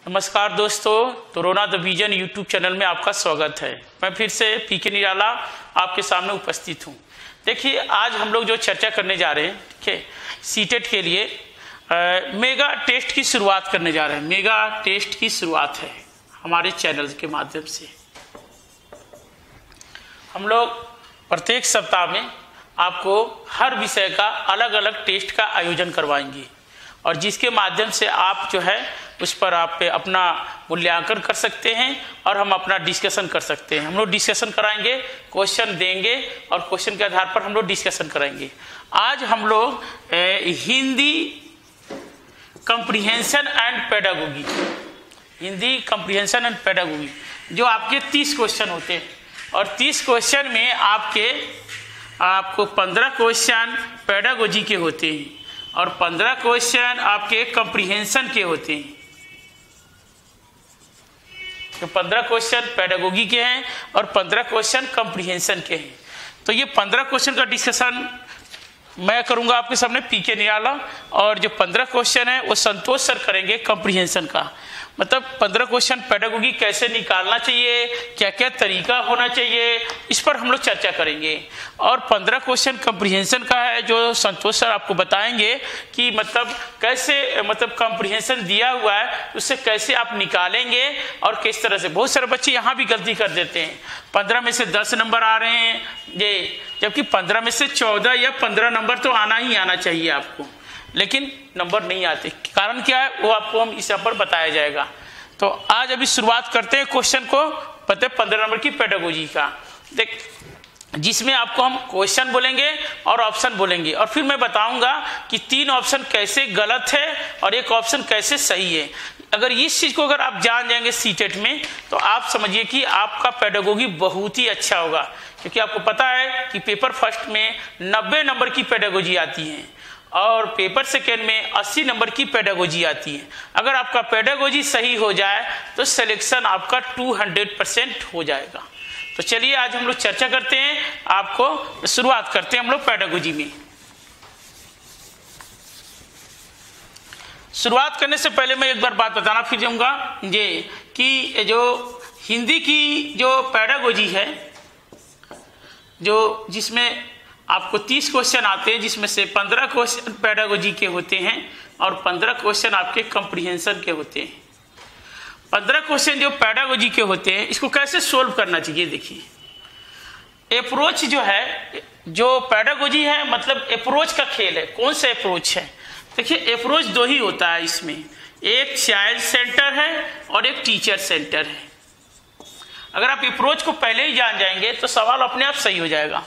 नमस्कार दोस्तों, corona the vision YouTube channel में आपका स्वागत है। मैं फिर से पीके निराला आपके सामने उपस्थित हूं। देखिए, आज हम लोग जो चर्चा करने जा रहे हैं, ठीक है, सीटेट के लिए मेगा टेस्ट की शुरुआत करने जा रहे हैं। मेगा टेस्ट की शुरुआत है हमारे चैनल के माध्यम से। हम लोग प्रत्येक सप्ताह में आपको हर विषय का अलग अलग टेस्ट का आयोजन करवाएंगे और जिसके माध्यम से आप जो है उस पर आप अपना मूल्यांकन कर सकते हैं और हम अपना डिस्कशन कर सकते हैं। हम लोग डिस्कशन कराएंगे, क्वेश्चन देंगे और क्वेश्चन के आधार पर हम लोग डिस्कशन कराएंगे। आज हम लोग Hindi comprehension and pedagogy, Hindi comprehension and pedagogy, जो आपके 30 क्वेश्चन होते हैं और 30 क्वेश्चन में आपको 15 क्वेश्चन पेडागोजी के होते हैं और 15 क्वेश्चन आपके कॉम्प्रिहेंशन के होते हैं। तो 15 क्वेश्चन पेडागोगी के हैं और 15 क्वेश्चन कॉम्प्रिहेंशन के हैं। तो ये 15 क्वेश्चन का डिस्कशन मैं करूंगा आपके सामने, पीके निराला, और जो 15 क्वेश्चन है वो संतोष सर करेंगे कॉम्प्रिहेंशन का। मतलब 15 क्वेश्चन पेडागोगी कैसे निकालना चाहिए, क्या क्या तरीका होना चाहिए, इस पर हम लोग चर्चा करेंगे। और 15 क्वेश्चन कॉम्प्रिहेंशन का है जो संतोष सर आपको बताएंगे कि मतलब कैसे, मतलब कॉम्प्रिहेंशन दिया हुआ है उससे कैसे आप निकालेंगे और किस तरह से। बहुत सारे बच्चे यहाँ भी गलती कर देते हैं, 15 में से 10 नंबर आ रहे हैं ये, जबकि 15 में से 14 या 15 नंबर तो आना ही आना चाहिए आपको, लेकिन नंबर नहीं आते। कारण क्या है वो आपको हम इस पर बताया जाएगा। तो आज अभी शुरुआत करते हैं क्वेश्चन को, पता है 15 नंबर की पेडागोजी का, देख, जिसमें आपको हम क्वेश्चन बोलेंगे और ऑप्शन बोलेंगे और फिर मैं बताऊंगा कि 3 ऑप्शन कैसे गलत है और एक ऑप्शन कैसे सही है। अगर इस चीज को अगर आप जान जाएंगे सीटेट में तो आप समझिए कि आपका पेडागोगी बहुत ही अच्छा होगा, क्योंकि आपको पता है कि पेपर फर्स्ट में 90 नंबर की पेडागोजी आती है और पेपर सेकेंड में 80 नंबर की पेडागोजी आती है। अगर आपका पेडागोजी सही हो जाए तो सिलेक्शन आपका 200% हो जाएगा। तो चलिए आज हम लोग चर्चा करते हैं, आपको शुरुआत करते हैं हम लोग पेडागोजी में। शुरुआत करने से पहले मैं एक बार बात बताना फिर जाऊंगा ये कि जो हिंदी की जो पेडागोजी है, जो जिसमें आपको 30 क्वेश्चन आते हैं, जिसमें से 15 क्वेश्चन पेडागोजी के होते हैं और 15 क्वेश्चन आपके कॉम्प्रिहेंशन के होते हैं। 15 क्वेश्चन जो पेडागोजी के होते हैं, इसको कैसे सोल्व करना चाहिए। देखिए, अप्रोच जो है, जो पेडागोजी है मतलब अप्रोच का खेल है। कौन सा अप्रोच है? देखिए, अप्रोच 2 ही होता है इसमें, एक चाइल्ड सेंटर है और एक टीचर सेंटर है। अगर आप अप्रोच को पहले ही जान जाएंगे तो सवाल अपने आप सही हो जाएगा।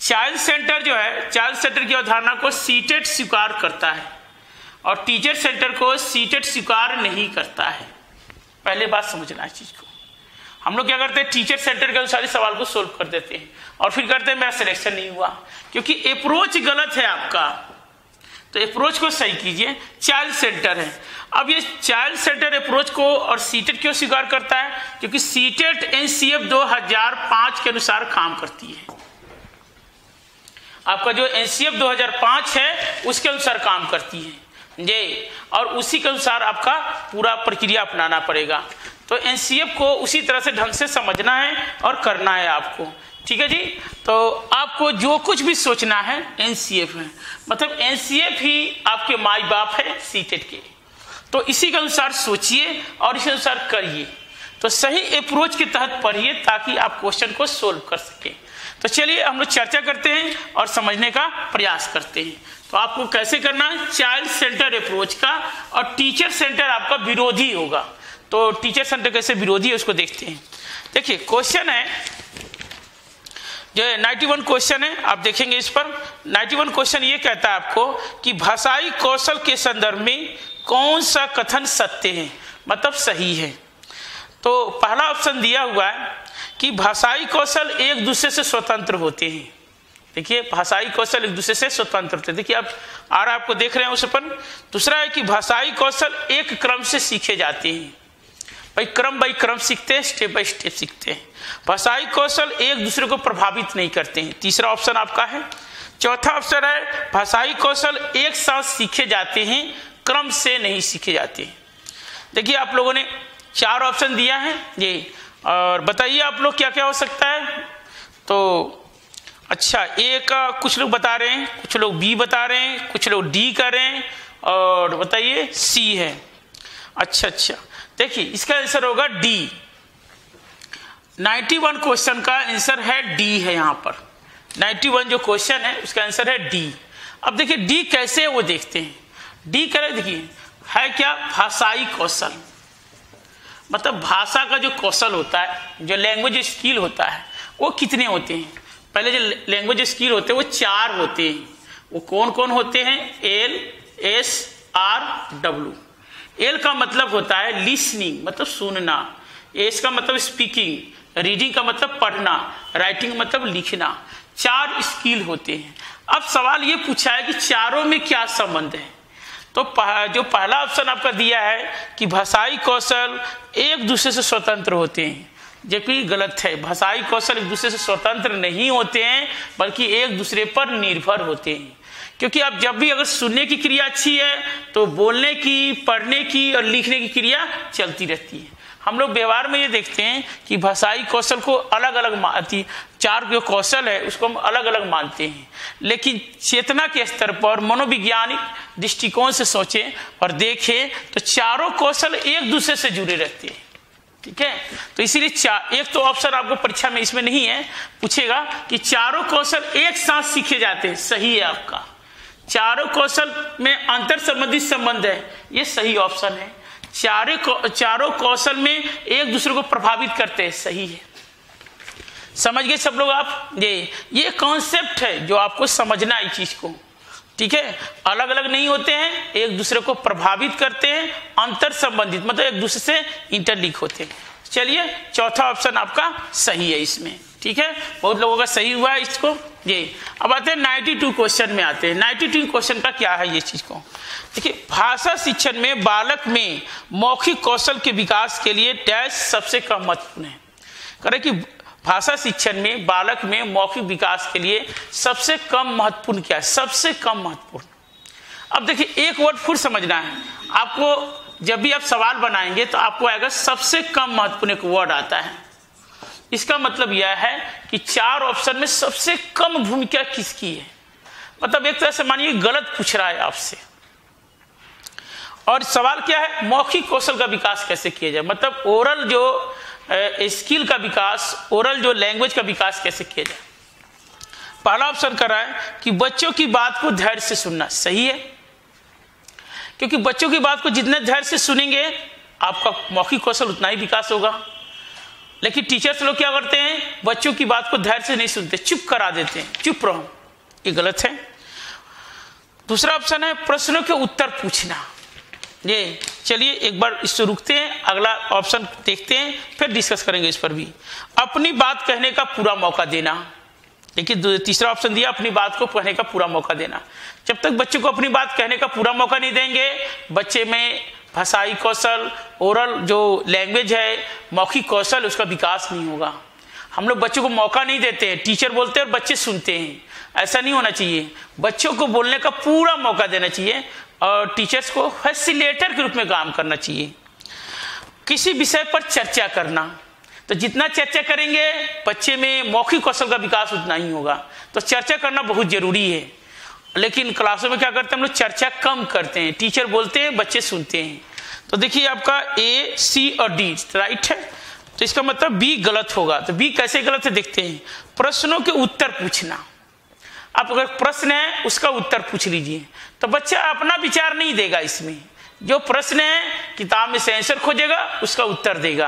चाइल्ड सेंटर जो है, चाइल्ड सेंटर की अवधारणा को सीटेट स्वीकार करता है और टीचर सेंटर को सीटेट स्वीकार नहीं करता है। पहले बात समझना इस चीज को। हम लोग क्या करते हैं, टीचर सेंटर के अनुसार सवाल को सोल्व कर देते हैं और फिर करते हैं मेरा सिलेक्शन नहीं हुआ, क्योंकि अप्रोच गलत है आपका। तो अप्रोच को सही कीजिए, चाइल्ड सेंटर है। अब ये चाइल्ड सेंटर अप्रोच को और सीटेट क्यों स्वीकार करता है? क्योंकि सीटेट एनसीएफ 2005 के अनुसार काम करती है। आपका जो एनसीएफ 2005 है उसके अनुसार काम करती है जी, और उसी के अनुसार आपका पूरा प्रक्रिया अपनाना पड़ेगा। तो एनसीएफ को उसी तरह से ढंग से समझना है और करना है आपको, ठीक है जी। तो आपको जो कुछ भी सोचना है एनसीएफ है, मतलब एनसीएफ ही आपके माई बाप है सीटेट के। तो इसी के अनुसार सोचिए और इसी अनुसार करिए, तो सही अप्रोच के तहत पढ़िए ताकि आप क्वेश्चन को सोल्व कर सकें। तो चलिए हम लोग चर्चा करते हैं और समझने का प्रयास करते हैं। तो आपको कैसे करना है, चाइल्ड सेंटर अप्रोच का, और टीचर सेंटर आपका विरोधी होगा। तो टीचर सेंटर कैसे विरोधी है उसको देखते हैं। देखिए, क्वेश्चन है जो 91 क्वेश्चन है, आप देखेंगे इस पर 91 क्वेश्चन ये कहता है आपको कि भाषाई कौशल के संदर्भ में कौन सा कथन सत्य है, मतलब सही है। तो पहला ऑप्शन दिया हुआ है कि भाषाई कौशल एक दूसरे से स्वतंत्र होते हैं। देखिए, भाषाई कौशल एक दूसरे से स्वतंत्र होते हैं। देखिए, आप आ रहा आपको देख रहे हैं उस पर। दूसरा है कि भाषाई कौशल एक क्रम से सीखे जाते हैं, भाई क्रम बाई क्रम सीखते हैं, स्टेप बाई स्टेप सीखते हैं। भाषाई कौशल एक दूसरे को प्रभावित नहीं करते हैं, तीसरा ऑप्शन आपका है। चौथा ऑप्शन है भाषाई कौशल एक साथ सीखे जाते हैं, क्रम से नहीं सीखे जाते हैं। देखिए आप लोगों ने 4 ऑप्शन दिया है ये, और बताइए आप लोग क्या क्या हो सकता है। तो अच्छा, ए का कुछ लोग बता रहे हैं, कुछ लोग बी बता रहे हैं, कुछ लोग डी कर रहे हैं, और बताइए सी है। अच्छा, देखिए इसका आंसर होगा डी। 91 क्वेश्चन का आंसर है डी है। यहाँ पर 91 जो क्वेश्चन है उसका आंसर है डी। अब देखिए डी कैसे है वो देखते हैं। डी करें, देखिए है क्या, भाषाई कौशल, मतलब भाषा का जो कौशल होता है, जो लैंग्वेज स्किल होता है, वो कितने होते हैं। पहले जो लैंग्वेज स्किल होते हैं वो 4 होते हैं। वो कौन कौन होते हैं, L, S, R, W. L का मतलब होता है लिसनिंग, मतलब सुनना। एस का मतलब स्पीकिंग, रीडिंग का मतलब पढ़ना, राइटिंग मतलब लिखना। 4 स्किल होते हैं। अब सवाल ये पूछा है कि चारों में क्या संबंध है। तो जो पहला ऑप्शन आपका दिया है कि भाषाई कौशल एक दूसरे से स्वतंत्र होते हैं, जबकि गलत है। भाषाई कौशल एक दूसरे से स्वतंत्र नहीं होते हैं, बल्कि एक दूसरे पर निर्भर होते हैं। क्योंकि आप जब भी अगर सुनने की क्रिया अच्छी है तो बोलने की, पढ़ने की और लिखने की क्रिया चलती रहती है। हम लोग व्यवहार में ये देखते हैं कि भाषाई कौशल को अलग अलग 4 जो कौशल है उसको हम अलग अलग मानते हैं, लेकिन चेतना के स्तर पर मनोवैज्ञानिक दृष्टिकोण से सोचें और देखें तो चारों कौशल एक दूसरे से जुड़े रहते हैं। ठीक है, तो इसीलिए एक तो ऑप्शन आपको परीक्षा में इसमें नहीं है, पूछेगा कि चारों कौशल एक साथ सीखे जाते हैं, सही है आपका। चारों कौशल में अंतर संबंधित संबंध है, ये सही ऑप्शन है। चारों कौशल में एक दूसरे को प्रभावित करते हैं, सही है। समझ गए सब लोग आप। ये कॉन्सेप्ट है जो आपको समझना है इस चीज को। ठीक है, अलग अलग नहीं होते हैं, एक दूसरे को प्रभावित करते हैं, अंतर संबंधित मतलब एक दूसरे से इंटरलिंक होते हैं। चलिए चौथा ऑप्शन आपका सही है इसमें। ठीक है, बहुत लोगों का सही हुआ है इसको। ये अब आते हैं 92 क्वेश्चन में आते हैं। 92 क्वेश्चन का क्या है ये चीज को देखिए। भाषा शिक्षण में बालक में मौखिक कौशल के विकास के लिए डैश सबसे कम महत्वपूर्ण है। करें कि भाषा शिक्षण में बालक में मौखिक विकास के लिए सबसे कम महत्वपूर्ण क्या है, सबसे कम महत्वपूर्ण। अब देखिए एक वर्ड फिर समझना है आपको। जब भी आप सवाल बनाएंगे तो आपको आएगा सबसे कम महत्वपूर्ण एक वर्ड आता है। इसका मतलब यह है कि 4 ऑप्शन में सबसे कम भूमिका किसकी है। मतलब एक तरह से मानिए गलत पूछ रहा है आपसे। और सवाल क्या है, मौखिक कौशल का विकास कैसे किया जाए, मतलब ओरल जो स्किल का विकास, ओरल जो लैंग्वेज का विकास कैसे किया जाए। पहला ऑप्शन कर रहा है कि बच्चों की बात को धैर्य से सुनना, सही है। क्योंकि बच्चों की बात को जितने धैर्य से सुनेंगे आपका मौखिक कौशल उतना ही विकास होगा। लेकिन टीचर्स लोग क्या करते हैं, बच्चों की बात को धैर्य से नहीं सुनते, चुप करा देते हैं, चुप रहो, ये गलत है। दूसरा ऑप्शन है प्रश्नों के उत्तर पूछना। ये चलिए एक बार इससे रुकते हैं, अगला ऑप्शन देखते हैं, फिर डिस्कस करेंगे इस पर भी। अपनी बात कहने का पूरा मौका देना। देखिए तीसरा ऑप्शन दिया, अपनी बात को कहने का पूरा मौका देना। जब तक बच्चे को अपनी बात कहने का पूरा मौका नहीं देंगे, बच्चे में भाषाई कौशल, ओरल जो लैंग्वेज है, मौखिक कौशल, उसका विकास नहीं होगा। हम लोग बच्चों को मौका नहीं देते हैं, टीचर बोलते हैं और बच्चे सुनते हैं। ऐसा नहीं होना चाहिए, बच्चों को बोलने का पूरा मौका देना चाहिए और टीचर्स को फैसिलिटेटर के रूप में काम करना चाहिए। किसी विषय पर चर्चा करना, तो जितना चर्चा करेंगे बच्चे में मौखिक कौशल का विकास उतना ही होगा। तो चर्चा करना बहुत जरूरी है, लेकिन क्लासों में क्या करते हैं हम लोग, चर्चा कम करते हैं। टीचर बोलते हैं, बच्चे सुनते हैं। तो देखिए आपका ए, सी और डी राइट है, तो इसका मतलब बी गलत होगा। तो बी कैसे गलत है देखते हैं। प्रश्नों के उत्तर पूछना। आप अगर प्रश्न है उसका उत्तर पूछ लीजिए, तो बच्चा अपना विचार नहीं देगा इसमें। जो प्रश्न है किताब में से आंसर खोजेगा, उसका उत्तर देगा।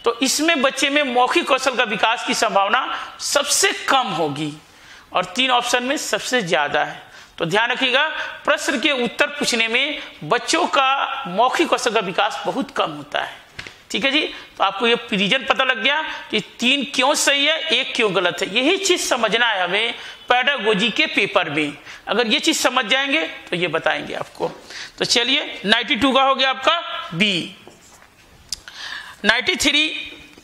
तो इसमें बच्चे में मौखिक कौशल का विकास की संभावना सबसे कम होगी और 3 ऑप्शन में सबसे ज्यादा है। तो ध्यान रखिएगा, प्रश्न के उत्तर पूछने में बच्चों का मौखिक कौशल का विकास बहुत कम होता है। ठीक है जी, तो आपको ये रीजन पता लग गया कि 3 क्यों सही है, 1 क्यों गलत है। यही चीज समझना है हमें पेडागोजी के पेपर में। अगर ये चीज समझ जाएंगे तो ये बताएंगे आपको। तो चलिए 92 का हो गया आपका बी। 93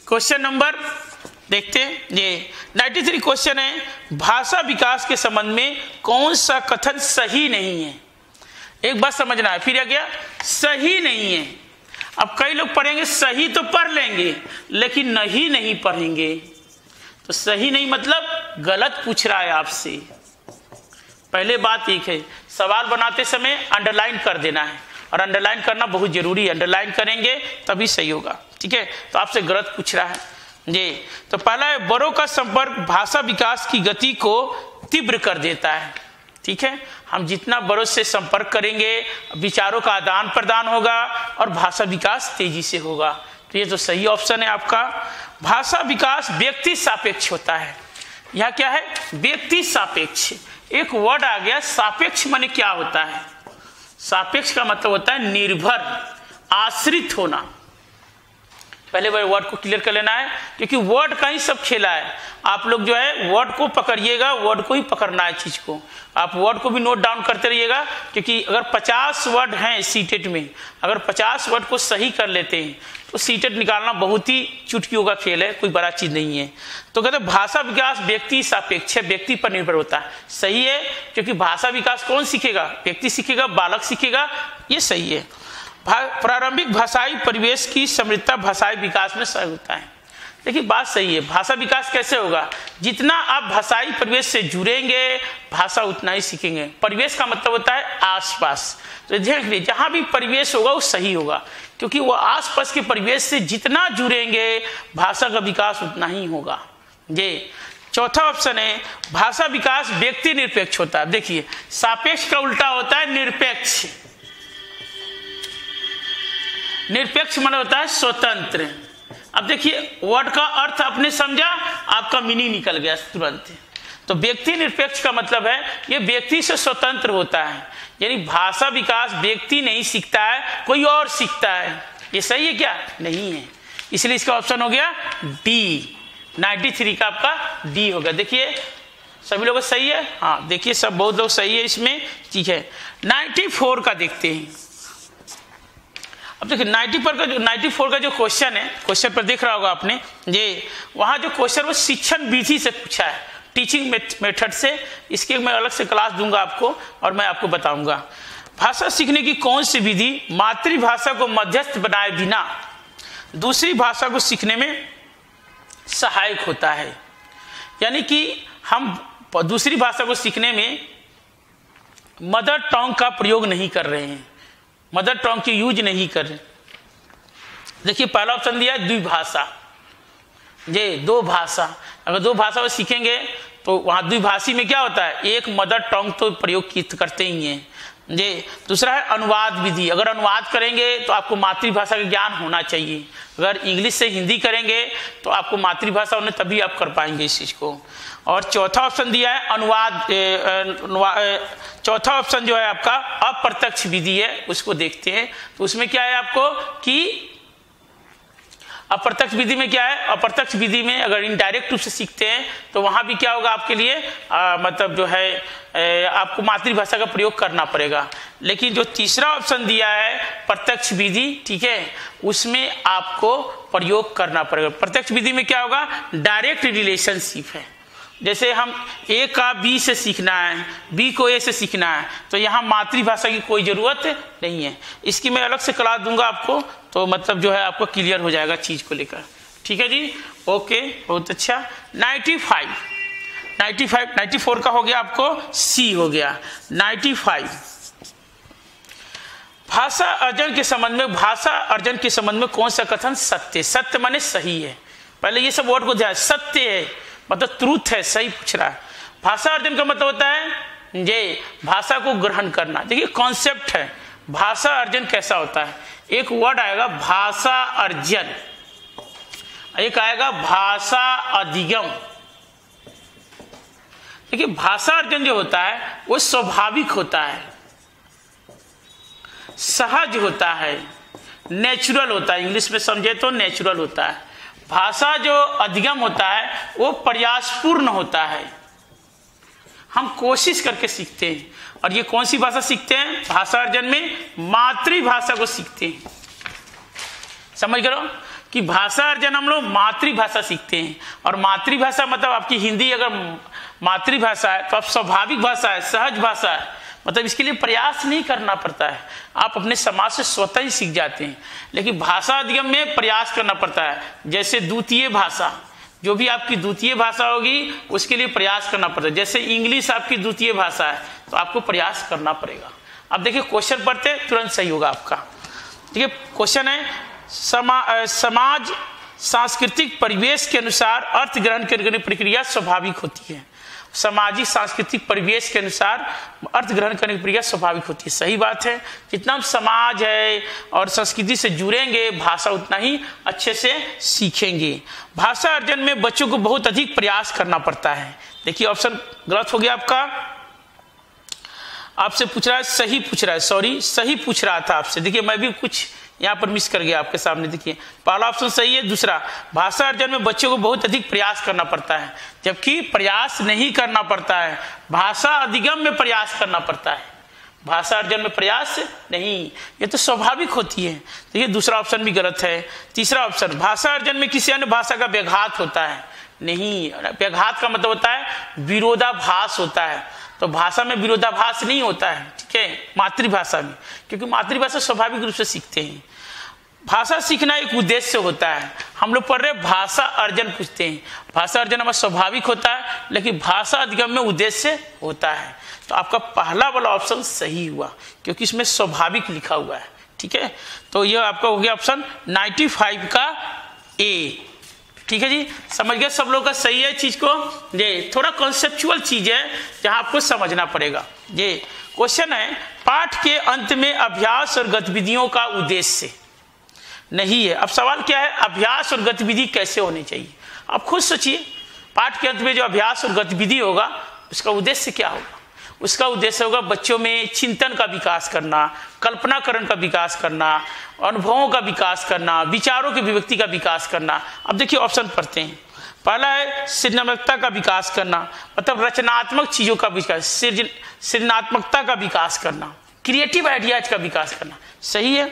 क्वेश्चन नंबर देखते हैं। ये 93 क्वेश्चन है, भाषा विकास के संबंध में कौन सा कथन सही नहीं है। एक बात समझना है, फिर आ गया सही नहीं है। अब कई लोग पढ़ेंगे सही तो पढ़ लेंगे लेकिन नहीं पढ़ेंगे। तो सही नहीं मतलब गलत पूछ रहा है आपसे। पहले बात एक है, सवाल बनाते समय अंडरलाइन कर देना है, और अंडरलाइन करना बहुत जरूरी है। अंडरलाइन करेंगे तभी सही होगा, ठीक है। तो आपसे गलत पूछ रहा है जी। तो पहला है, बड़ों का संपर्क भाषा विकास की गति को तीव्र कर देता है, ठीक है। हम जितना बड़ों से संपर्क करेंगे विचारों का आदान प्रदान होगा और भाषा विकास तेजी से होगा। तो ये तो सही ऑप्शन है आपका। भाषा विकास व्यक्ति सापेक्ष होता है। यह क्या है? व्यक्ति सापेक्ष। एक वर्ड आ गया सापेक्ष, माने क्या होता है? सापेक्ष का मतलब होता है निर्भर, आश्रित होना। पहले वह वर्ड को क्लियर कर लेना है, क्योंकि वर्ड का ही सब खेला है। आप लोग जो है वर्ड को पकड़िएगा, वर्ड को ही पकड़ना है चीज को। आप वर्ड को भी नोट डाउन करते रहिएगा, क्योंकि अगर 50 वर्ड हैं सीटेट में, अगर 50 वर्ड को सही कर लेते हैं तो सीटेट निकालना बहुत ही चुटकियों का खेल है, कोई बड़ा चीज नहीं है। तो कहते हैं भाषा विकास व्यक्ति सापेक्ष है, व्यक्ति पर निर्भर होता है। सही है, क्योंकि भाषा विकास कौन सीखेगा? व्यक्ति सीखेगा, बालक सीखेगा, ये सही है। प्रारंभिक भाषाई परिवेश की समृद्धता भाषाई विकास में सहयोग होता है। देखिए बात सही है। भाषा विकास कैसे होगा? जितना आप भाषाई परिवेश से जुड़ेंगे भाषा उतना ही सीखेंगे। परिवेश का मतलब होता है आसपास। तो देख लीजिए, जहां भी परिवेश होगा वो सही होगा, क्योंकि वो आसपास के परिवेश से जितना जुड़ेंगे भाषा का विकास उतना ही होगा। ये चौथा ऑप्शन है, भाषा विकास व्यक्ति निरपेक्ष होता है। देखिए सापेक्ष का उल्टा होता है निरपेक्ष। निरपेक्ष मतलब होता है स्वतंत्र। अब देखिए वर्ड का अर्थ आपने समझा, आपका मीनिंग निकल गया तुरंत। तो व्यक्ति निरपेक्ष का मतलब है ये व्यक्ति से स्वतंत्र होता है, यानी भाषा विकास व्यक्ति नहीं सीखता है, कोई और सीखता है। ये सही है क्या? नहीं है, इसलिए इसका ऑप्शन हो गया डी। 93 का आपका डी होगा। देखिए सभी लोग सही है, हाँ देखिए सब बहुत लोग सही है इसमें, ठीक है। 94 का देखते हैं। अब देखिए 94 का जो क्वेश्चन है, क्वेश्चन पर देख रहा होगा आपने, ये वहां जो क्वेश्चन वो शिक्षण विधि से पूछा है, टीचिंग मेथड से। इसके मैं अलग से क्लास दूंगा आपको और मैं आपको बताऊंगा। भाषा सीखने की कौन सी विधि मातृभाषा को मध्यस्थ बनाए बिना दूसरी भाषा को सीखने में सहायक होता है? यानी कि हम दूसरी भाषा को सीखने में मदर टंग का प्रयोग नहीं कर रहे हैं, मदर टंग की यूज नहीं कर रहे। देखिए पहला ऑप्शन दिया है द्विभाषा, ये दो भाषा। अगर दो भाषा को सीखेंगे तो वहां द्विभाषी में क्या होता है? एक मदर टंग तो प्रयोग करते ही हैं। ये दूसरा है अनुवाद विधि। अगर अनुवाद करेंगे तो आपको मातृभाषा का ज्ञान होना चाहिए। अगर इंग्लिश से हिंदी करेंगे तो आपको मातृभाषा होने तभी आप कर पाएंगे इस चीज को। और चौथा ऑप्शन दिया है अनुवाद। चौथा ऑप्शन जो है आपका अप्रत्यक्ष विधि है, उसको देखते हैं। तो उसमें क्या है आपको कि अप्रत्यक्ष विधि में क्या है? अप्रत्यक्ष विधि में अगर इनडायरेक्ट रूप से सीखते हैं तो वहां भी क्या होगा आपके लिए, मतलब जो है आपको मातृभाषा का प्रयोग करना पड़ेगा। लेकिन जो तीसरा ऑप्शन दिया है प्रत्यक्ष विधि, ठीक है, उसमें आपको प्रयोग करना पड़ेगा। प्रत्यक्ष विधि में क्या होगा? डायरेक्ट रिलेशनशिप है। जैसे हम ए का बी से सीखना है, बी को ए से सीखना है, तो यहाँ मातृभाषा की कोई जरूरत नहीं है। इसकी मैं अलग से क्लास दूंगा आपको, तो मतलब जो है आपको क्लियर हो जाएगा चीज को लेकर। ठीक है जी, ओके, बहुत अच्छा। 94 का हो गया आपको, सी हो गया। 95 भाषा अर्जन के संबंध में, भाषा अर्जन के संबंध में कौन सा कथन सत्य? सत्य माने सही है। पहले ये सब वर्ड को ध्यान, सत्य है मतलब ट्रूथ है, सही पूछ रहा है। भाषा अर्जन का मतलब होता है ये भाषा को ग्रहण करना। देखिए कॉन्सेप्ट है भाषा अर्जन कैसा होता है। एक वर्ड आएगा भाषा अर्जन, एक आएगा भाषा अधिगम। देखिए भाषा अर्जन जो होता है वो स्वाभाविक होता है, सहज होता है, नेचुरल होता है। इंग्लिश में समझे तो नेचुरल होता है। भाषा जो अधिगम होता है वो प्रयासपूर्ण होता है, हम कोशिश करके सीखते हैं। और ये कौन सी भाषा सीखते हैं? भाषा अर्जन में मातृभाषा को सीखते हैं। समझ गए कि भाषा अर्जन हम लोग मातृभाषा सीखते हैं। और मातृभाषा मतलब आपकी हिंदी अगर मातृभाषा है तो अब स्वाभाविक भाषा है, सहज भाषा है। मतलब इसके लिए प्रयास नहीं करना पड़ता है, आप अपने समाज से स्वतः ही सीख जाते हैं। लेकिन भाषा अधिगम में प्रयास करना पड़ता है। जैसे द्वितीय भाषा, जो भी आपकी द्वितीय भाषा होगी उसके लिए प्रयास करना पड़ता है। जैसे इंग्लिश आपकी द्वितीय भाषा है तो आपको प्रयास करना पड़ेगा। अब देखिए क्वेश्चन पढ़ते तुरंत सही होगा आपका। ठीक है, क्वेश्चन है समाज सांस्कृतिक परिवेश के अनुसार अर्थ ग्रहण करने की प्रक्रिया स्वाभाविक होती है। सामाजिक सांस्कृतिक परिवेश के अनुसार अर्थ ग्रहण करने की प्रक्रिया स्वाभाविक होती है। सही बात है, जितना हम समाज है और संस्कृति से जुड़ेंगे भाषा उतना ही अच्छे से सीखेंगे। भाषा अर्जन में बच्चों को बहुत अधिक प्रयास करना पड़ता है। देखिए ऑप्शन गलत हो गया आपका, आपसे पूछ रहा है सही पूछ रहा है, सॉरी सही पूछ रहा था आपसे। देखिए मैं भी कुछ यहाँ पर मिस कर गया आपके सामने। देखिए पहला ऑप्शन सही है, दूसरा भाषा अर्जन में बच्चों को बहुत अधिक प्रयास करना पड़ता है, जबकि प्रयास नहीं करना पड़ता है, भाषा अधिगम में प्रयास करना पड़ता है, भाषा अर्जन में प्रयास नहीं, ये तो स्वाभाविक होती है। तो ये दूसरा ऑप्शन भी गलत है। तीसरा ऑप्शन भाषा अर्जन में किसी अन्य भाषा का व्याघात होता है, नहीं, व्याघात का मतलब होता है विरोधाभास होता है, तो भाषा में विरोधाभास नहीं होता है। ठीक है, मातृभाषा में, क्योंकि मातृभाषा स्वाभाविक रूप से सीखते हैं। भाषा सीखना एक उद्देश्य होता है। हम लोग पढ़ रहे भाषा अर्जन पूछते हैं, भाषा अर्जन हमारा स्वाभाविक होता है, लेकिन भाषा अधिगम में उद्देश्य होता है। तो आपका पहला वाला ऑप्शन सही हुआ, क्योंकि इसमें स्वाभाविक लिखा हुआ है। ठीक है, तो यह आपका हो गया ऑप्शन 95 का ए। ठीक है जी, समझ गए सब लोग का सही है चीज को। ये थोड़ा कॉन्सेप्चुअल चीज है जहां आपको समझना पड़ेगा। ये क्वेश्चन है पाठ के अंत में अभ्यास और गतिविधियों का उद्देश्य नहीं है। अब सवाल क्या है, अभ्यास और गतिविधि कैसे होनी चाहिए? आप खुद सोचिए, पाठ के अंत में जो अभ्यास और गतिविधि होगा उसका उद्देश्य क्या होगा? उसका उद्देश्य होगा बच्चों में चिंतन का विकास करना, कल्पनाकरण का विकास करना, अनुभवों का विकास करना, विचारों की अभिव्यक्ति का विकास करना। अब देखिए ऑप्शन पढ़ते हैं। पहला है सृजनात्मकता का विकास करना, मतलब रचनात्मक चीजों का विकास, सृजनात्मकता का विकास करना, क्रिएटिव आइडियाज का विकास करना, सही है।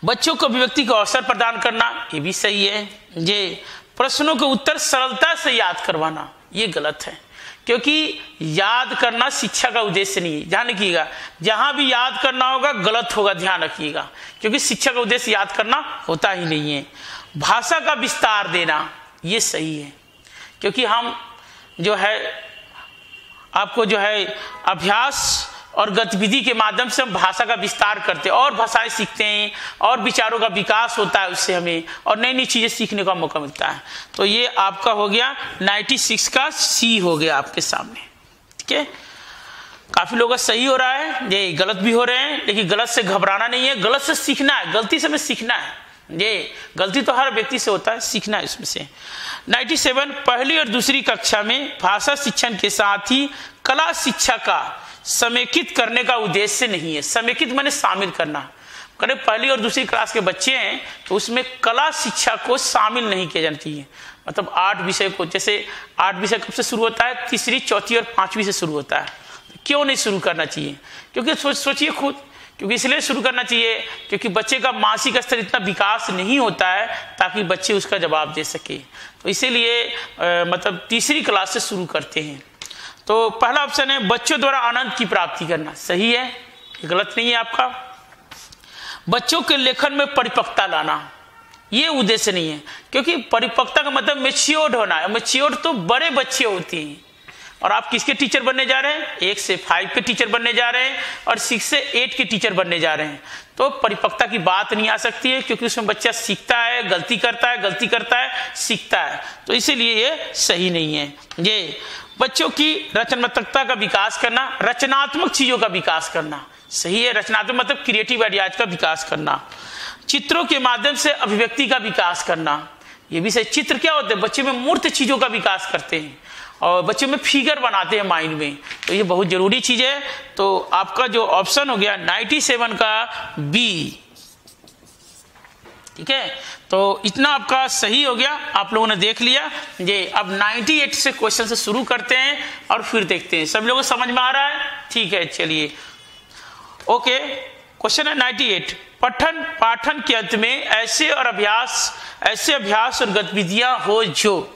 बच्चों को अभिव्यक्ति का अवसर प्रदान करना, ये भी सही है। ये प्रश्नों के उत्तर सरलता से याद करवाना, ये गलत है, क्योंकि याद करना शिक्षा का उद्देश्य नहीं है। ध्यान रखिएगा, जहां भी याद करना होगा गलत होगा, ध्यान रखिएगा, क्योंकि शिक्षा का उद्देश्य याद करना होता ही नहीं है। भाषा का विस्तार देना, ये सही है, क्योंकि हम जो है आपको जो है अभ्यास और गतिविधि के माध्यम से हम भाषा का विस्तार करते हैं और भाषाएं सीखते हैं और विचारों का विकास होता है उससे हमें, और नई नई चीजें सीखने का मौका मिलता है। तो ये आपका हो गया 96 का सी हो गया आपके सामने। ठीक है, काफी लोगों का सही हो रहा है, ये गलत भी हो रहे हैं, लेकिन गलत से घबराना नहीं है, गलत से सीखना है, गलती से हमें सीखना है। ये गलती तो हर व्यक्ति से होता है, सीखना है इसमें से। 97 पहली और दूसरी कक्षा में भाषा शिक्षण के साथ ही कला शिक्षा का समेकित करने का उद्देश्य नहीं है। समेकित माने शामिल करना, करें पहली और दूसरी क्लास के बच्चे हैं तो उसमें कला शिक्षा को शामिल नहीं किया जाना चाहिए। मतलब 8 विषय को, जैसे 8 विषय कब से शुरू होता है? तीसरी, चौथी और 5वीं से शुरू होता है। तो क्यों नहीं शुरू करना चाहिए? क्योंकि सोचिए खुद, क्योंकि इसलिए शुरू करना चाहिए क्योंकि बच्चे का मानसिक स्तर इतना विकास नहीं होता है ताकि बच्चे उसका जवाब दे सके। तो इसीलिए मतलब तीसरी क्लास से शुरू करते हैं। तो पहला ऑप्शन है बच्चों द्वारा आनंद की प्राप्ति करना, सही है, गलत नहीं है आपका। बच्चों के लेखन में परिपक्वता लाना, ये उद्देश्य नहीं है, क्योंकि परिपक्वता का मतलब मैच्योर्ड होना है। मैच्योर्ड तो बड़े बच्चे होते हैं, और आप किसके टीचर बनने जा रहे हैं? 1 से 5 के टीचर बनने जा रहे हैं और 6 से 8 के टीचर बनने जा रहे हैं। तो परिपक्वता की बात नहीं आ सकती है, क्योंकि उसमें बच्चा सीखता है, गलती करता है, सीखता है। तो इसीलिए ये सही नहीं है। ये बच्चों की रचनात्मकता का विकास करना, रचनात्मक चीजों का विकास करना, सही है। रचनात्मक मतलब क्रिएटिव आइडियाज का विकास करना। चित्रों के माध्यम से अभिव्यक्ति का विकास करना, ये भी सही। चित्र क्या होते हैं? बच्चे में मूर्त चीजों का विकास करते हैं और बच्चे में फिगर बनाते हैं माइंड में, तो ये बहुत जरूरी चीज है। तो आपका जो ऑप्शन हो गया 97 का बी। ठीक है, तो इतना आपका सही हो गया, आप लोगों ने देख लिया। ये अब 98 से क्वेश्चन से शुरू करते हैं और फिर देखते हैं सब लोगों को समझ में आ रहा है। ठीक है, चलिए ओके। क्वेश्चन है 98, पठन पाठन के अंत में ऐसे अभ्यास और गतिविधियां हो जो,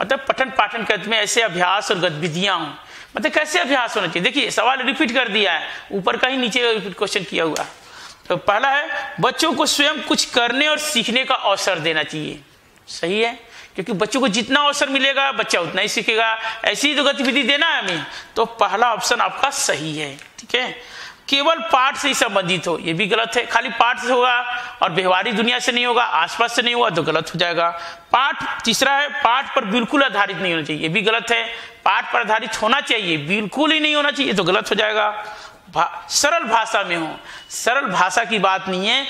मतलब पठन पाठन के अंत में ऐसे अभ्यास और गतिविधियां हों, मतलब कैसे अभ्यास होना चाहिए। देखिए सवाल रिपीट कर दिया है, ऊपर का ही नीचे रिपीट क्वेश्चन किया हुआ। तो पहला है बच्चों को स्वयं कुछ करने और सीखने का अवसर देना चाहिए। सही है, क्योंकि बच्चों को जितना अवसर मिलेगा बच्चा उतना ही सीखेगा। ऐसी तो गतिविधि देना है हमें, तो पहला ऑप्शन आपका सही है। ठीक है, केवल पाठ से ही संबंधित हो, ये भी गलत है। खाली पाठ से होगा और व्यवहारिक दुनिया से नहीं होगा, आसपास से नहीं होगा तो गलत हो जाएगा। पाठ, तीसरा है पाठ पर बिल्कुल आधारित नहीं होना चाहिए, ये भी गलत है। पाठ पर आधारित होना चाहिए, बिल्कुल ही नहीं होना चाहिए तो गलत हो जाएगा। सरल भाषा में हो, सरल भाषा की बात नहीं है,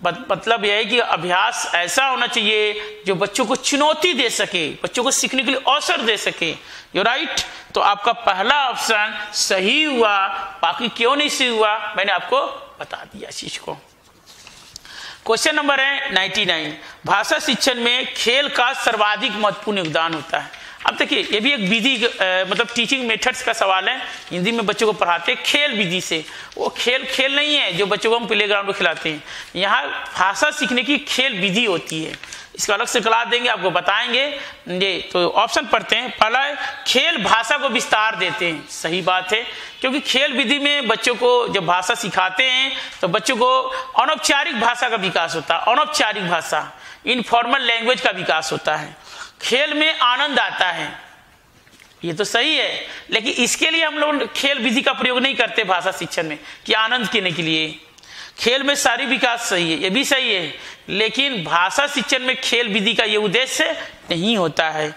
मतलब यह है कि अभ्यास ऐसा होना चाहिए जो बच्चों को चुनौती दे सके, बच्चों को सीखने के लिए अवसर दे सके। यू राइट, तो आपका पहला ऑप्शन सही हुआ। बाकी क्यों नहीं सही हुआ मैंने आपको बता दिया चीज को। क्वेश्चन नंबर है 99, भाषा शिक्षण में खेल का सर्वाधिक महत्वपूर्ण योगदान होता है। अब देखिए ये भी एक विधि मतलब टीचिंग मेथड्स का सवाल है। हिंदी में बच्चों को पढ़ाते हैं खेल विधि से, वो खेल नहीं है जो बच्चों को हम प्ले ग्राउंड में खिलाते हैं। यहाँ भाषा सीखने की खेल विधि होती है, इसका अलग से क्लास देंगे, आपको बताएंगे। ये तो ऑप्शन पढ़ते हैं। पहला है खेल भाषा को विस्तार देते हैं। सही बात है, क्योंकि खेल विधि में बच्चों को जब भाषा सिखाते हैं तो बच्चों को अनौपचारिक भाषा का विकास होता है, अनौपचारिक भाषा, इनफॉर्मल लैंग्वेज का विकास होता है। खेल में आनंद आता है, ये तो सही है, लेकिन इसके लिए हम लोग खेल विधि का प्रयोग नहीं करते भाषा शिक्षण में कि आनंद लेने के लिए। खेल में शारीरिक विकास सही है, ये भी सही है, लेकिन भाषा शिक्षण में खेल विधि का ये उद्देश्य नहीं होता है।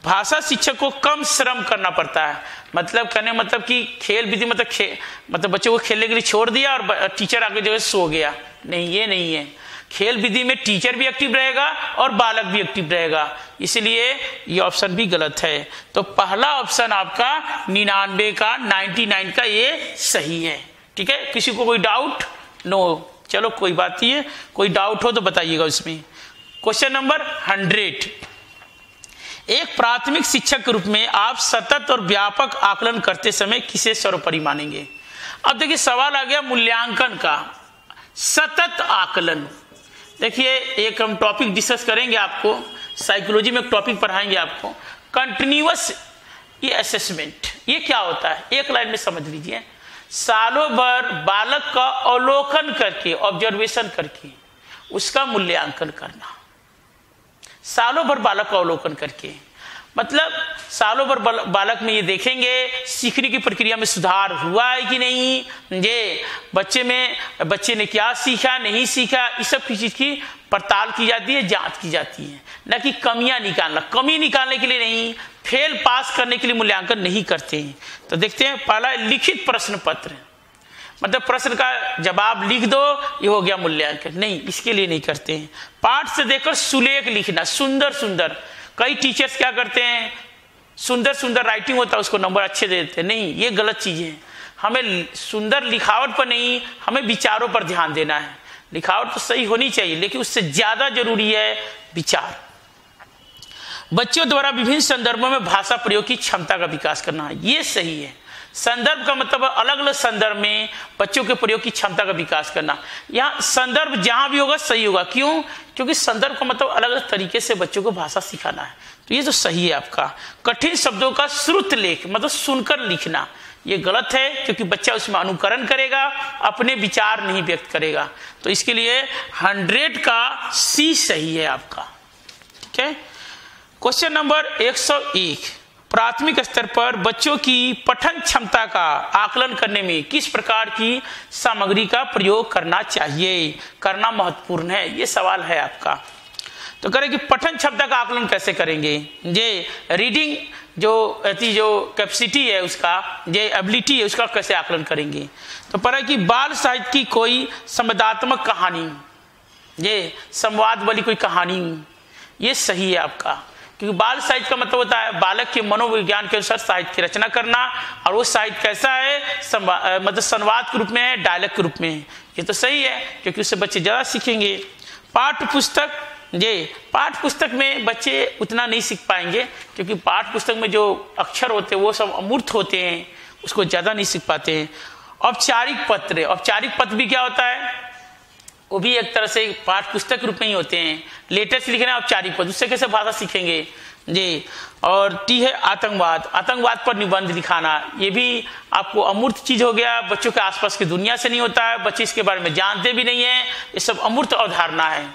भाषा शिक्षक को कम श्रम करना पड़ता है, मतलब कहने मतलब कि खेल विधि मतलब बच्चों को खेलने के लिए छोड़ दिया और टीचर आगे जो है सो गया, नहीं, ये नहीं है। खेल विधि में टीचर भी एक्टिव रहेगा और बालक भी एक्टिव रहेगा, इसलिए ये ऑप्शन भी गलत है। तो पहला ऑप्शन आपका 99 का 99 का ये सही है। ठीक है, किसी को कोई डाउट? नो, चलो कोई बात नहीं है, कोई डाउट हो तो बताइएगा उसमें। क्वेश्चन नंबर 100, एक प्राथमिक शिक्षक के रूप में आप सतत और व्यापक आकलन करते समय किसे सर्वोपरि मानेंगे। अब देखिए सवाल आ गया मूल्यांकन का, सतत आकलन। देखिए एक हम टॉपिक डिस्कस करेंगे, आपको साइकोलॉजी में एक टॉपिक पढ़ाएंगे आपको, कंटिन्यूअस ये असेसमेंट। ये क्या होता है, एक लाइन में समझ लीजिए। सालों भर बालक का अवलोकन करके, ऑब्जर्वेशन करके उसका मूल्यांकन करना। सालों भर बालक का अवलोकन करके मतलब सालों भर बालक में ये देखेंगे सीखने की प्रक्रिया में सुधार हुआ है कि नहीं, ये बच्चे ने क्या सीखा नहीं सीखा, इस सब की चीज की पड़ताल की जाती है, जांच की जाती है, न कि कमियां निकालना। कमी निकालने के लिए नहीं, फेल पास करने के लिए मूल्यांकन नहीं करते हैं। तो देखते हैं, पहला लिखित प्रश्न पत्र, मतलब प्रश्न का जवाब लिख दो, ये हो गया मूल्यांकन, नहीं, इसके लिए नहीं करते हैं। पाठ से देखकर सुलेख लिखना, सुंदर सुंदर, कई टीचर्स क्या करते हैं, सुंदर सुंदर राइटिंग होता है उसको नंबर अच्छे दे देते हैं, नहीं, ये गलत चीज है। हमें सुंदर लिखावट पर नहीं, हमें विचारों पर ध्यान देना है। लिखावट तो सही होनी चाहिए, लेकिन उससे ज्यादा जरूरी है विचार। बच्चों द्वारा विभिन्न संदर्भों में भाषा प्रयोग की क्षमता का विकास करना, ये सही है। संदर्भ का मतलब अलग अलग संदर्भ में बच्चों के प्रयोग की क्षमता का विकास करना। यहाँ संदर्भ जहां भी होगा सही होगा, क्यों? क्योंकि संदर्भ का मतलब अलग अलग तरीके से बच्चों को भाषा सिखाना है, तो ये तो सही है आपका। कठिन शब्दों का श्रुत लेख मतलब सुनकर लिखना, ये गलत है, क्योंकि बच्चा उसमें अनुकरण करेगा, अपने विचार नहीं व्यक्त करेगा। तो इसके लिए 100 का सी सही है आपका। ठीक है, क्वेश्चन नंबर 101, प्राथमिक स्तर पर बच्चों की पठन क्षमता का आकलन करने में किस प्रकार की सामग्री का प्रयोग करना चाहिए, करना महत्वपूर्ण है, ये सवाल है आपका। तो करें कि पठन क्षमता का आकलन कैसे करेंगे, ये रीडिंग जो कैपेसिटी है उसका, ये एबिलिटी है उसका कैसे आकलन करेंगे। तो पर कि बाल साहित्य की कोई संवादात्मक कहानी, ये संवाद वाली कोई कहानी, ये सही है आपका, क्योंकि बाल साहित्य का मतलब होता है बालक के मनोविज्ञान के अनुसार साहित्य की रचना करना, और वो साहित्य कैसा है, मतलब संवाद के रूप में है, डायलॉग के रूप में है, ये तो सही है, क्योंकि उससे बच्चे ज्यादा सीखेंगे। पाठ्य पुस्तक, ये पाठ्य पुस्तक में बच्चे उतना नहीं सीख पाएंगे, क्योंकि पाठ्य पुस्तक में जो अक्षर होते हैं वो सब अमूर्त होते हैं, उसको ज्यादा नहीं सीख पाते हैं। औपचारिक पत्र, औपचारिक पत्र भी क्या होता है, वो भी एक तरह से पाठ पुस्तक रूप में ही होते हैं। लेटेस्ट लिखना औपचारिक पद, उससे कैसे भाषा सीखेंगे जी। और टी है आतंकवाद, आतंकवाद पर निबंध लिखाना, ये भी आपको अमूर्त चीज हो गया, बच्चों के आसपास की दुनिया से नहीं होता है, बच्चे इसके बारे में जानते भी नहीं है, ये सब अमूर्त अवधारणा है।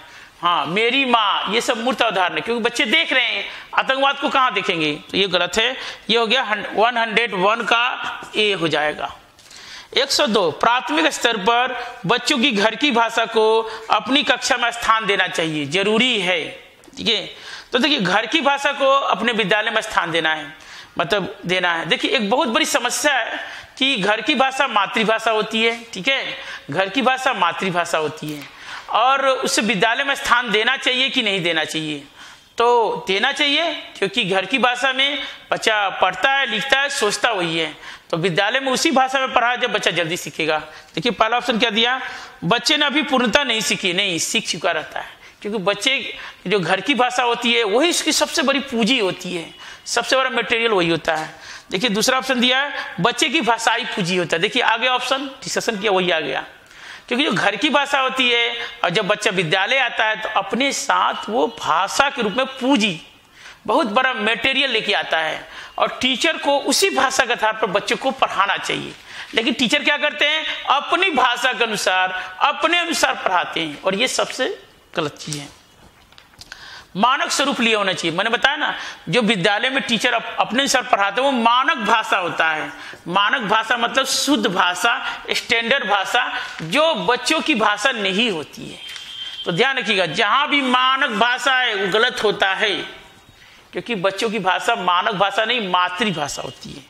हाँ, मेरी माँ, ये सब मूर्त अवधारणा, क्योंकि बच्चे देख रहे हैं, आतंकवाद को कहाँ देखेंगे, तो ये गलत है। ये हो गया 101 का ए हो जाएगा। 102 प्राथमिक स्तर पर बच्चों की घर की भाषा को अपनी कक्षा में स्थान देना चाहिए, जरूरी है। ठीक है, तो देखिए घर की भाषा को अपने विद्यालय में स्थान देना है, मतलब देना है। देखिए एक बहुत बड़ी समस्या है कि घर की भाषा मातृभाषा होती है, ठीक है, घर की भाषा मातृभाषा होती है, और उसे विद्यालय में स्थान देना चाहिए कि नहीं देना चाहिए, तो देना चाहिए, क्योंकि घर की भाषा में बच्चा पढ़ता है, लिखता है, सोचता वही है, तो विद्यालय में उसी भाषा में पढ़ा जब बच्चा जल्दी सीखेगा। देखिए पहला ऑप्शन क्या दिया, बच्चे ने अभी पूर्णता नहीं सीखी, नहीं सीख चुका रहता है, क्योंकि बच्चे जो घर की भाषा होती है वही इसकी सबसे बड़ी पूंजी होती है, सबसे बड़ा मटेरियल वही होता है। देखिए दूसरा ऑप्शन दिया है बच्चे की भाषाई पूंजी होता है। देखिए आगे ऑप्शन डिस्कशन किया वही आ गया, क्योंकि जो घर की भाषा होती है और जब बच्चा विद्यालय आता है तो अपने साथ वो भाषा के रूप में पूंजी, बहुत बड़ा मटेरियल लेके आता है, और टीचर को उसी भाषा के आधार पर बच्चों को पढ़ाना चाहिए। लेकिन टीचर क्या करते हैं, अपनी भाषा के अनुसार अपने अनुसार पढ़ाते हैं, और ये सबसे गलत चीज है। मानक स्वरूप लिया होना चाहिए। मैंने बताया ना, जो विद्यालय में टीचर अपने अनुसार पढ़ाते हैं वो मानक भाषा होता है। मानक भाषा मतलब शुद्ध भाषा, स्टैंडर्ड भाषा, जो बच्चों की भाषा नहीं होती है। तो ध्यान रखिएगा, जहां भी मानक भाषा है वो गलत होता है, क्योंकि बच्चों की भाषा मानक भाषा नहीं मातृभाषा होती है।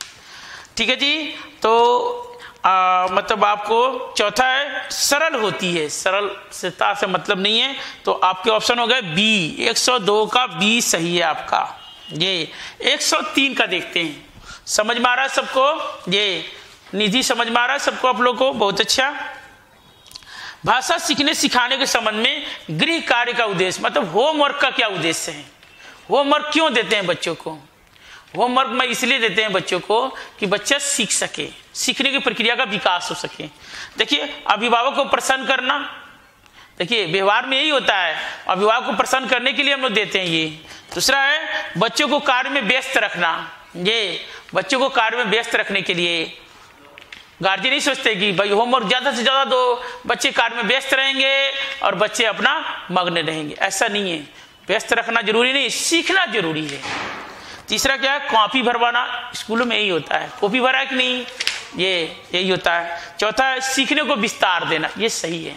ठीक है जी, तो मतलब आपको चौथा है सरल होती है, सरल से मतलब नहीं है, तो आपके ऑप्शन हो गए बी, 102 का बी सही है आपका। ये 103 का देखते हैं, समझ में आ रहा है सबको, ये निधि समझ में आ रहा है सबको आप लोग को, बहुत अच्छा। भाषा सीखने सिखाने के संबंध में गृह कार्य का उद्देश्य, मतलब होमवर्क का क्या उद्देश्य है, होमवर्क क्यों देते हैं बच्चों को। होमवर्क में इसलिए देते हैं बच्चों को कि बच्चा सीख सके, सीखने की प्रक्रिया का विकास हो सके। देखिए अभिभावक को प्रसन्न करना, देखिए व्यवहार में यही होता है, अभिभावक को प्रसन्न करने के लिए हम लोग देते हैं ये। दूसरा है बच्चों को कार्य में व्यस्त रखना, ये बच्चों को कार्य में व्यस्त रखने के लिए गार्जियन नहीं सोचते कि भाई होमवर्क ज्यादा से ज्यादा दो, बच्चे कार्य में व्यस्त रहेंगे और बच्चे अपना मग्न रहेंगे, ऐसा नहीं है। व्यस्त रखना जरूरी नहीं, सीखना जरूरी है। तीसरा क्या है, कॉपी भरवाना, स्कूलों में यही होता है, कॉपी भरा है कि नहीं, ये यही होता है। चौथा है सीखने को विस्तार देना, ये सही है,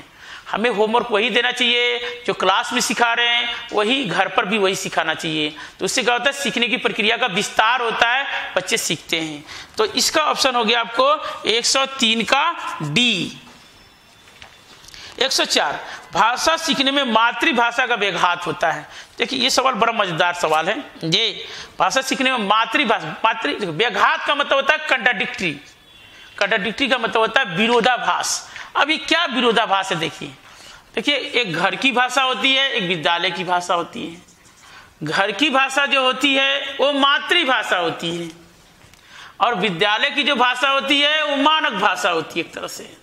हमें होमवर्क वही देना चाहिए जो क्लास में सिखा रहे हैं, वही घर पर भी वही सिखाना चाहिए, तो उससे क्या होता है सीखने की प्रक्रिया का विस्तार होता है, बच्चे सीखते हैं। तो इसका ऑप्शन हो गया आपको 103 का डी। 104 भाषा सीखने में मातृभाषा का व्याघात होता है। देखिए ये सवाल बड़ा मजेदार सवाल है, ये भाषा सीखने में मातृभाषा व्याघात का मतलब होता है कंट्राडिक्टरी, कंट्राडिक्टरी का मतलब होता है विरोधाभास। अभी क्या विरोधाभास है, देखिए एक घर की भाषा होती है, एक विद्यालय की भाषा होती है। घर की भाषा जो होती है वो मातृभाषा होती है, और विद्यालय की जो भाषा होती है वो मानक भाषा होती है एक तरह से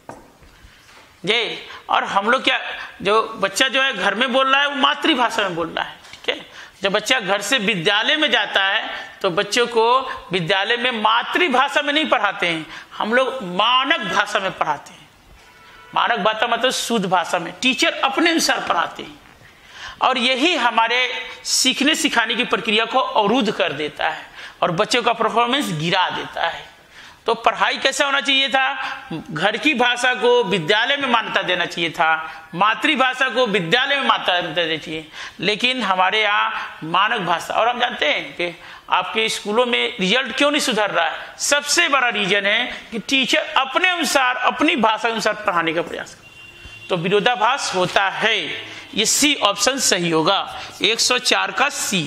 जी। और हम लोग क्या, जो बच्चा जो है घर में बोल रहा है वो मातृभाषा में बोल रहा है, ठीक है। जब बच्चा घर से विद्यालय में जाता है तो बच्चों को विद्यालय में मातृभाषा में नहीं पढ़ाते हैं, हम लोग मानक भाषा में पढ़ाते हैं। मानक भाषा मतलब शुद्ध भाषा में टीचर अपने अनुसार पढ़ाते हैं, और यही हमारे सीखने सिखाने की प्रक्रिया को अवरुद्ध कर देता है और बच्चों का परफॉर्मेंस गिरा देता है। तो पढ़ाई कैसा होना चाहिए था, घर की भाषा को विद्यालय में मान्यता देना चाहिए था, मातृभाषा को विद्यालय में मान्यता देना चाहिए, लेकिन हमारे यहाँ मानक भाषा। और हम जानते हैं कि आपके स्कूलों में रिजल्ट क्यों नहीं सुधर रहा है, सबसे बड़ा रीजन है कि टीचर अपने अनुसार अपनी भाषा के अनुसार पढ़ाने का प्रयास करते, तो विरोधाभास होता है। ये सी ऑप्शन सही होगा, 104 का सी।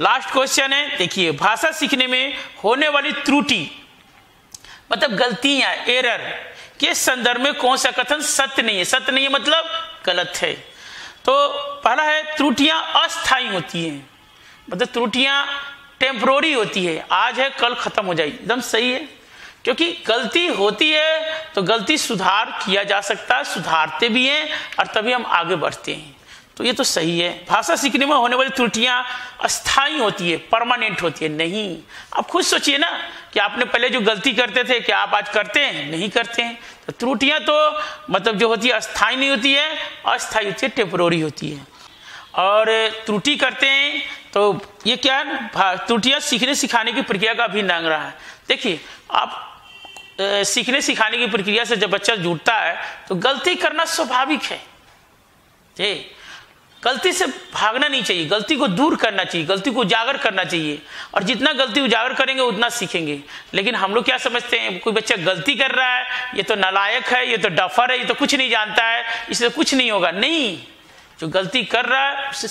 लास्ट क्वेश्चन है, देखिए भाषा सीखने में होने वाली त्रुटि मतलब गलतियां, एरर के संदर्भ में कौन सा कथन सत्य नहीं है। सत्य नहीं है मतलब गलत है। तो पहला है त्रुटियां अस्थायी होती हैं, मतलब त्रुटियां टेम्परोरी होती है, आज है कल खत्म हो जाएगी, एकदम सही है। क्योंकि गलती होती है तो गलती सुधार किया जा सकता है, सुधारते भी हैं और तभी हम आगे बढ़ते हैं। तो ये तो सही है। भाषा सीखने में होने वाली त्रुटियां अस्थायी होती है, परमानेंट होती है नहीं। आप खुद सोचिए ना कि आपने पहले जो गलती करते थे क्या आप आज करते हैं? नहीं करते हैं। तो त्रुटियां तो मतलब जो होती है अस्थायी नहीं होती है, अस्थायी होती है, टेम्पोररी होती है। और त्रुटि करते हैं तो ये क्या है, त्रुटियां सीखने सिखाने की प्रक्रिया का अभिन्न अंग रहा है। देखिए आप सीखने सिखाने की प्रक्रिया से जब बच्चा जुड़ता है तो गलती करना स्वाभाविक है। गलती से भागना नहीं चाहिए, गलती को दूर करना चाहिए, गलती को उजागर करना चाहिए। और जितना गलती उजागर करेंगे उतना सीखेंगे। लेकिन हम लोग क्या समझते हैं, कोई बच्चा गलती कर रहा है, ये तो नालायक है, ये तो डफर है, ये तो कुछ नहीं जानता है, इससे कुछ नहीं होगा। नहीं, जो गलती कर रहा है उससे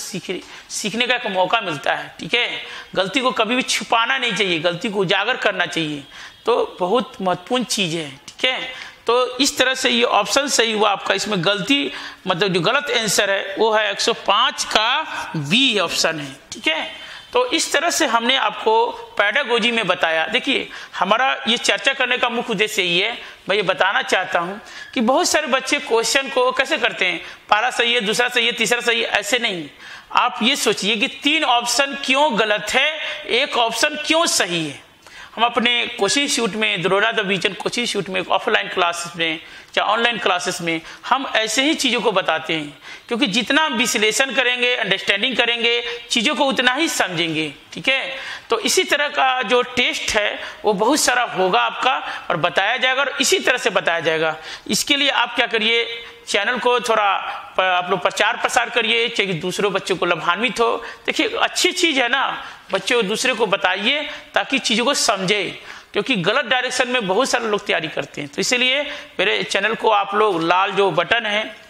सीखने का एक मौका मिलता है। ठीक है, गलती को कभी भी छुपाना नहीं चाहिए, गलती को उजागर करना चाहिए। तो बहुत महत्वपूर्ण चीज है। ठीक है, तो इस तरह से ये ऑप्शन सही हुआ आपका। इसमें गलती मतलब जो गलत आंसर है वो है 105 का बी ऑप्शन है। ठीक है, तो इस तरह से हमने आपको पेडागोजी में बताया। देखिए हमारा ये चर्चा करने का मुख्य उद्देश्य यही है, मैं ये बताना चाहता हूं कि बहुत सारे बच्चे क्वेश्चन को कैसे करते हैं, पहला सही है, दूसरा सही है, तीसरा सही है, ऐसे नहीं। आप ये सोचिए कि 3 ऑप्शन क्यों गलत है, 1 ऑप्शन क्यों सही है। हम अपने कोचिंग इंस्टीट्यूट में, दरोरा द विजन कोचिंग इंस्टीट्यूट में, ऑफलाइन क्लासेस में या ऑनलाइन क्लासेस में हम ऐसे ही चीज़ों को बताते हैं। क्योंकि जितना हम विश्लेषण करेंगे, अंडरस्टैंडिंग करेंगे, चीज़ों को उतना ही समझेंगे। ठीक है, तो इसी तरह का जो टेस्ट है वो बहुत सारा होगा आपका और बताया जाएगा और इसी तरह से बताया जाएगा। इसके लिए आप क्या करिए, चैनल को थोड़ा आप लोग प्रचार प्रसार करिए ताकि दूसरों बच्चों को लाभान्वित हो। देखिए अच्छी चीज़ है ना, बच्चों दूसरे को बताइए ताकि चीज़ों को समझे, क्योंकि गलत डायरेक्शन में बहुत सारे लोग तैयारी करते हैं। तो इसीलिए मेरे चैनल को आप लोग लाल जो बटन है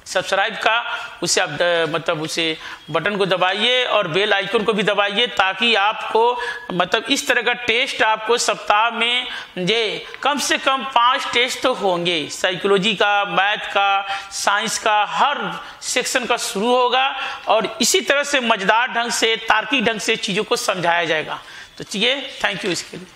सब्सक्राइब का, उसे आप मतलब उसे बटन को दबाइए और बेल आइकन को भी दबाइए ताकि आपको मतलब इस तरह का टेस्ट आपको सप्ताह में कम से कम 5 टेस्ट तो होंगे। साइकोलॉजी का, मैथ का, साइंस का, हर सेक्शन का शुरू होगा और इसी तरह से मजेदार ढंग से, तार्किक ढंग से चीज़ों को समझाया जाएगा। तो चलिए, थैंक यू इसके लिए।